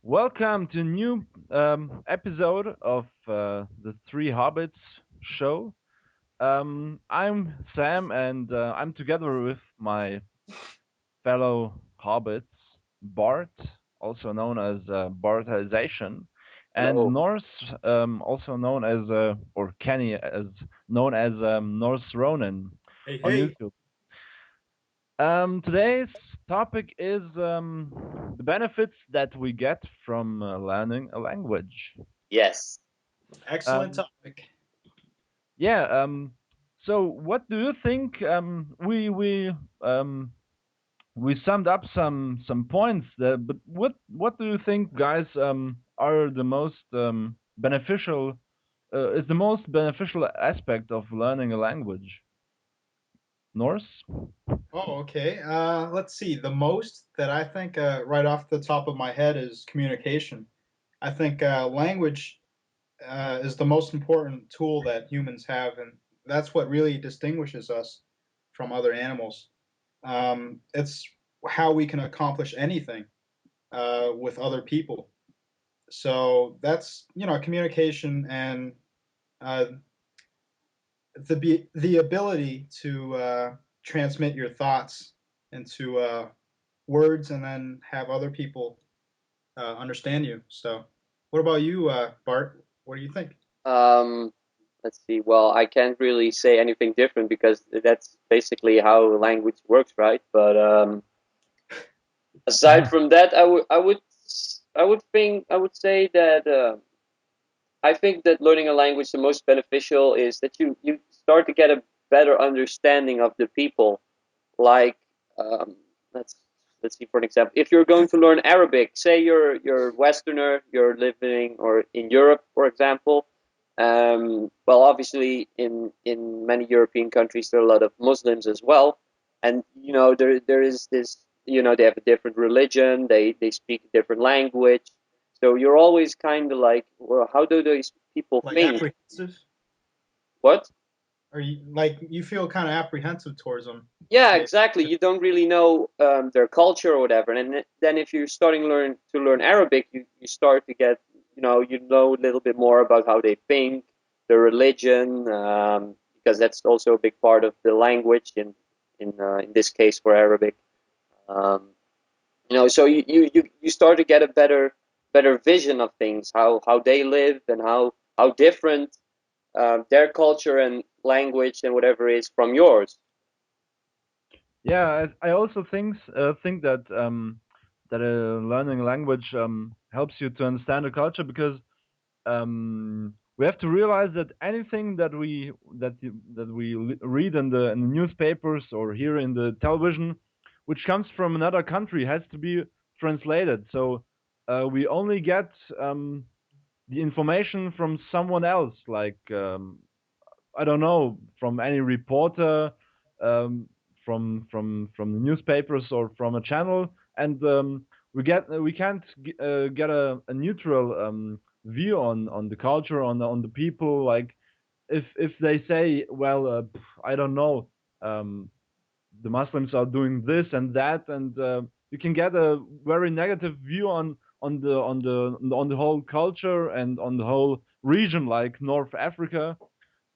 Welcome to a new episode of the 3Hobbits show. I'm Sam, and I'm together with my fellow hobbits, Bart, also known as Bartization, and Hello. Norse, also known as, or Kenny, as known as Norse Ronin Hey, on hey. YouTube. Today's topic is the benefits that we get from learning a language. Yes. Excellent Um, topic. yeah. So, what do you think? We summed up some points there, but what do you think, guys? Are the most beneficial? Is the most beneficial aspect of learning a language? Norse? Oh, okay. Let's see. The most that I think right off the top of my head is communication. I think language is the most important tool that humans have, and that's what really distinguishes us from other animals. It's how we can accomplish anything with other people. So that's communication and uh, the ability to transmit your thoughts into words and then have other people understand you. So, what about you, Bart? What do you think? Um, let's see. Well, I can't really say anything different because that's basically how language works, right? But aside from that, I would say that I think that learning a language the most beneficial is that you start to get a better understanding of the people. Like, um, let's let's see for an example. If you're going to learn Arabic, say you're Westerner, you're living or in Europe, for example. Well, obviously, in many European countries, there are a lot of Muslims as well, and there is this. They have a different religion. They speak a different language. So you're always kind of like, well, how do these people Like think? apprehensive? What? Or you feel kind of apprehensive towards them? Yeah, Maybe. exactly. You don't really know their culture or whatever, and then if you're starting to learn Arabic, you start to get you know a little bit more about how they think, their religion, because that's also a big part of the language in this case for Arabic. Um, so you start to get a better vision of things, how they live and how different their culture and language and whatever is from yours. Yeah, I also think that learning a language helps you to understand the culture because we have to realize that anything that we read in the newspapers or hear in the television, which comes from another country, has to be translated. So we only get the information from someone else, like I don't know, from any reporter, um, from the newspapers or from a channel, and we can't get a neutral view on the culture, on the people. Like if they say, well, I don't know, um, the Muslims are doing this and that, and you can get a very negative view on the whole culture and on the whole region, like North Africa.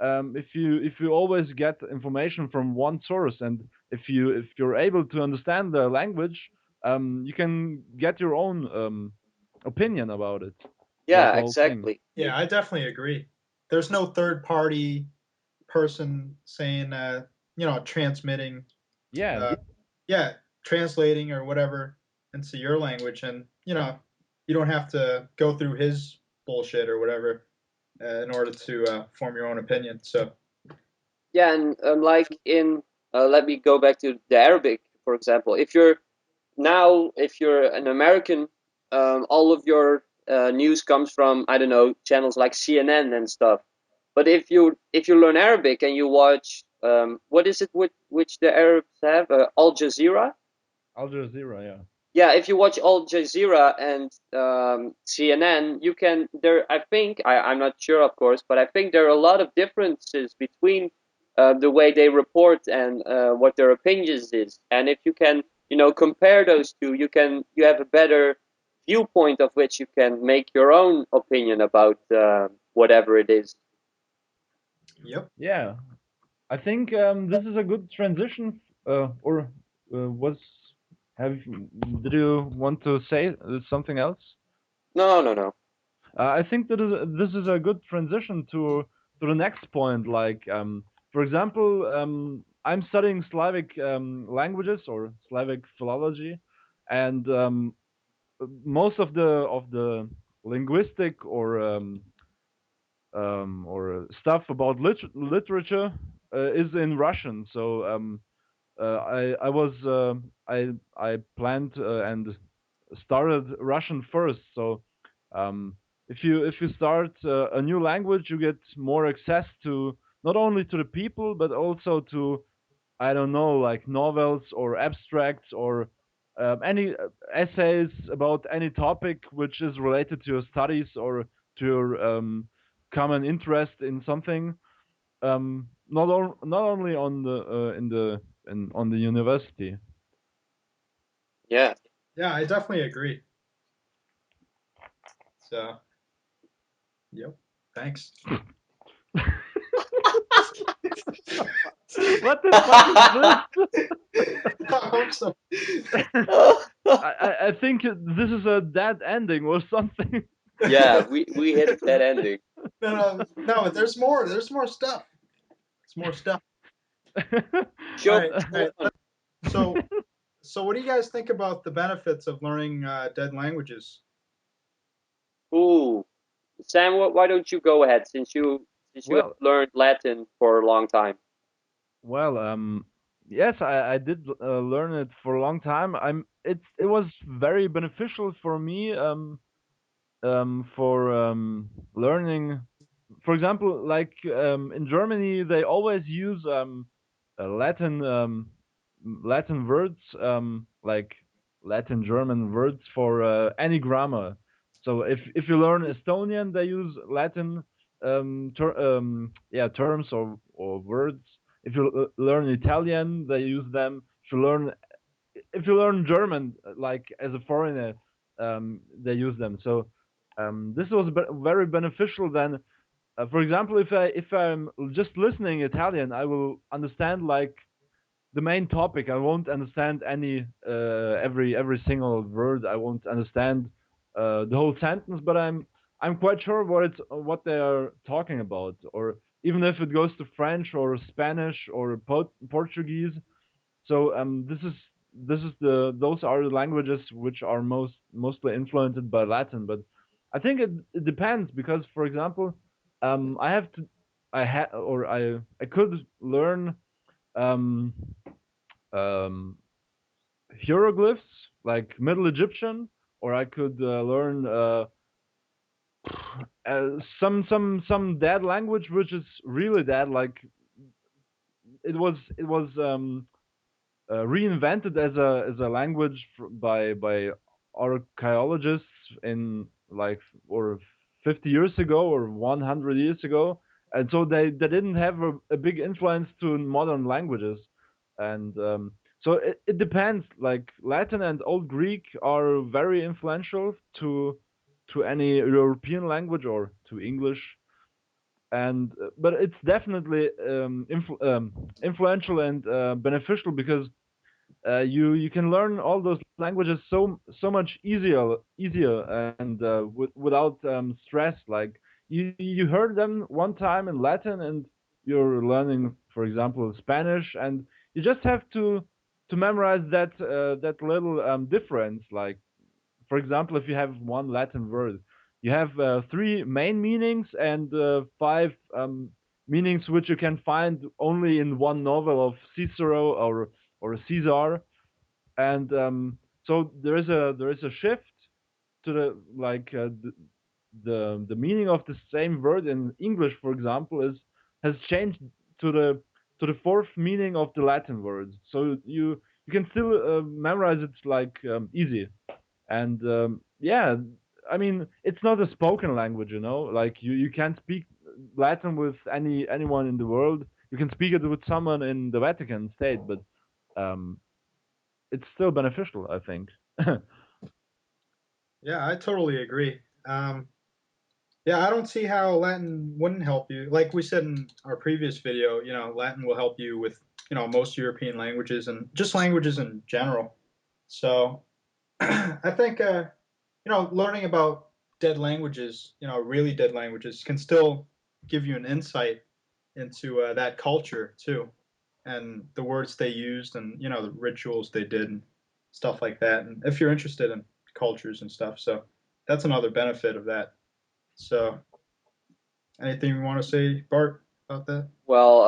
If you always get information from one source, and if you're able to understand the language, you can get your own opinion about Yeah, the whole thing. exactly. Yeah, I definitely agree. There's no third party person saying, transmitting, Yeah, uh, yeah, translating or whatever into your language, and you don't have to go through his bullshit or whatever in order to form your own opinion. So Yeah, and like in let me go back to the Arabic, for example. If you're an American, all of your news comes from, I don't know, channels like CNN and stuff. But if you learn Arabic and you watch what is it which the Arabs have, Al Jazeera. Al Jazeera. Yeah, Yeah, if you watch Al Jazeera and CNN, you can there. I think I'm not sure, of course, but I think there are a lot of differences between the way they report and what their opinions is. And if you can, compare those two, you have a better viewpoint of which you can make your own opinion about whatever it is. Yep. Yeah, I think this is a good transition. Or was have did you want to say something else? No, no, no. I think that this is a good transition to the next point. Like, for example, I'm studying Slavic languages or Slavic philology, and most of the linguistic or stuff about literature is in Russian. So I was I planned and started Russian first. So um, if you start a new language, you get more access to not only to the people but also to, I don't know, like novels or abstracts or any essays about any topic which is related to your studies or to your common interest in something. Not only on on the university. Yeah. Yeah, I definitely agree. So, yep. Thanks. What the fuck is I hope so. this? I think this is a dead ending or something. Yeah, we hit a dead ending. No. There's more. There's more stuff. There's more stuff. All Show right. All go right. on. So, what do you guys think about the benefits of learning dead languages? Ooh, Sam, why don't you go ahead since you have well, learned Latin for a long time? well, yes, I did learn it for a long time. It was very beneficial for me. For learning. For example, like in Germany, they always use Latin Latin words, like Latin German words for any grammar. So if you learn Estonian, they use Latin yeah, terms or words. If you learn Italian, they use them. If you learn German, like as a foreigner, they use them. So this was very beneficial. Then, for example, if I'm just listening Italian, I will understand like the main topic. I won't understand any every single word. I won't understand the whole sentence, but I'm quite sure what they are talking about. Or even if it goes to French or Spanish or Portuguese, so this is the those are the languages which are mostly influenced by Latin. But I think it depends because, for example, I have to I had or I could learn um, um, hieroglyphs like Middle Egyptian, or I could learn some dead language which is really dead. Like it was reinvented as a language by archaeologists in like or 50 years ago or 100 years ago, and so they didn't have a big influence to modern languages, and so it depends. Like Latin and Old Greek are very influential to any European language or to English, and but it's definitely influential and beneficial because you can learn all those languages so much easier and without stress. Like you heard them one time in Latin and you're learning, for example, Spanish, and you just have to memorize that little difference. Like, for example, if you have one Latin word, you have three main meanings and five meanings which you can find only in one novel of Cicero or Caesar, and so there is a shift to the like the meaning of the same word in English, for example, is has changed to the fourth meaning of the Latin word. So you can still memorize it like easy, and yeah, I mean it's not a spoken language, you know. Like you can't speak Latin with anyone in the world. You can speak it with someone in the Vatican state, but um, it's still beneficial, I think. Yeah, I totally agree. Yeah, I don't see how Latin wouldn't help you. Like we said in our previous video, Latin will help you with, most European languages and just languages in general. So I think, learning about dead languages, really dead languages, can still give you an insight into that culture too, and the words they used, and the rituals they did, and stuff like that. And if you're interested in cultures and stuff, so that's another benefit of that. So, anything you want to say, Bart, about that? Well,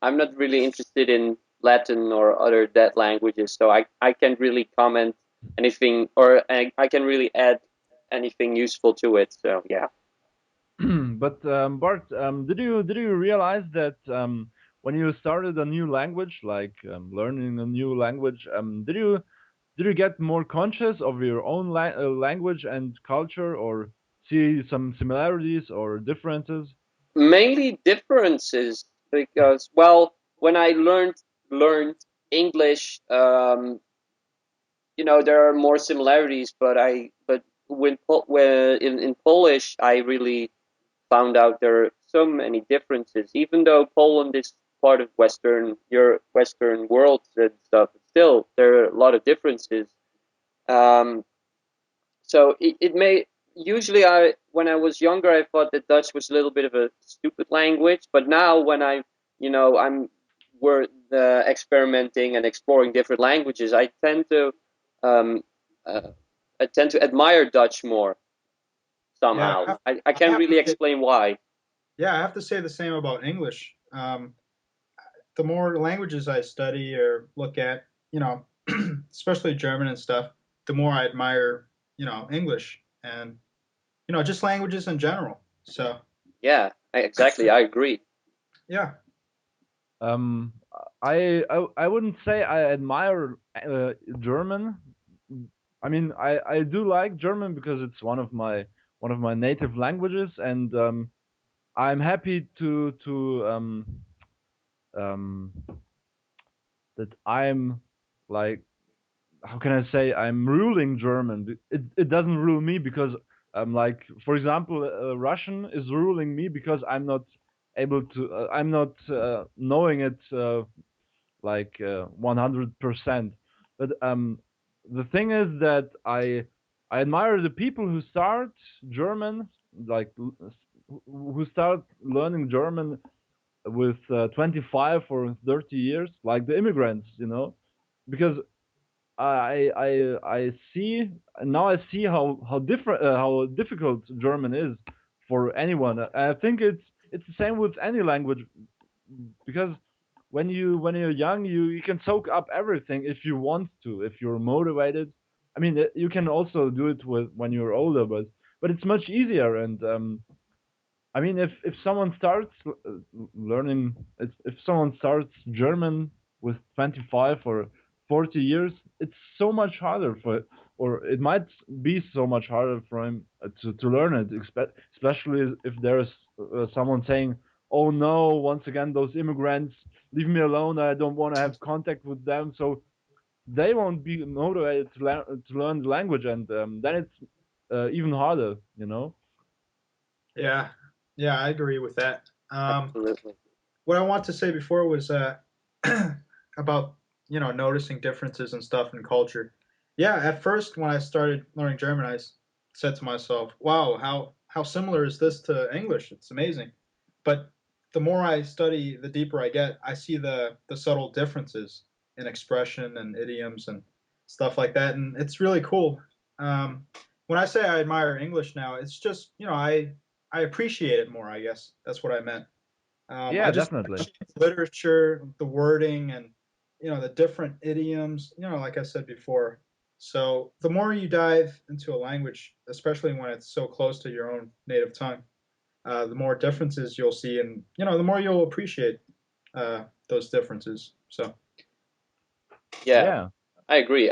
I'm not really interested in Latin or other dead languages, so I can't really comment anything, or I can really add anything useful to it. So yeah. But Bart, did you realize that when you started a new language, like learning a new language, did you get more conscious of your own language and culture, or see some similarities or differences? Mainly differences because, well, when I learned English, there are more similarities, but when in Polish, I really found out there are so many differences. Even though Poland is part of your Western world and stuff, still there are a lot of differences. Um, so it may usually I when I was younger, I thought that Dutch was a little bit of a stupid language, but now when I'm we're experimenting and exploring different languages, um, uh, I tend to admire Dutch more Yeah, somehow. I I can't have to really say, explain why. yeah, I have to say the same about English. The more languages I study or look at, especially German and stuff, the more I admire, English and just languages in general. So Yeah, exactly. I agree. yeah, Um, I wouldn't say I admire German. I mean, I do like German because it's one of my native languages, and I'm happy um, that I'm like, how can I say, I'm ruling German. It doesn't rule me because like, for example, Russian is ruling me because I'm not knowing it like 100%. But the thing is that I admire the people who start German, like who start learning German with 25 or 30 years, like the immigrants, because I see now, I see how different, how difficult German is for anyone. I think it's the same with any language, because when you're young, you can soak up everything if you want to, if you're motivated. I mean, you can also do it with when you're older, but it's much easier. And I mean, if someone starts learning, if someone starts German with 25 or 40 years, it's so much harder or it might be so much harder for him to learn it, especially if there's someone saying, "Oh no, once again those immigrants, leave me alone. I don't want to have contact with them." So they won't be motivated to learn the language, and then it's even harder. yeah, yeah, I agree with that. Absolutely. What I want to say before was about noticing differences and stuff in culture. Yeah, at first when I started learning German, said to myself, "Wow, how similar is this to English? It's amazing." But the more I study, the deeper I get. I see the subtle differences in expression and idioms and stuff like that, and it's really cool. Um, when I say I admire English now, it's just I appreciate it more. I guess that's what I meant. I Yeah, just definitely. appreciate the literature, the wording, and the different idioms. Like I said before. So the more you dive into a language, especially when it's so close to your own native tongue, the more differences you'll see, and the more you'll appreciate those differences. So Yeah, Yeah. I agree.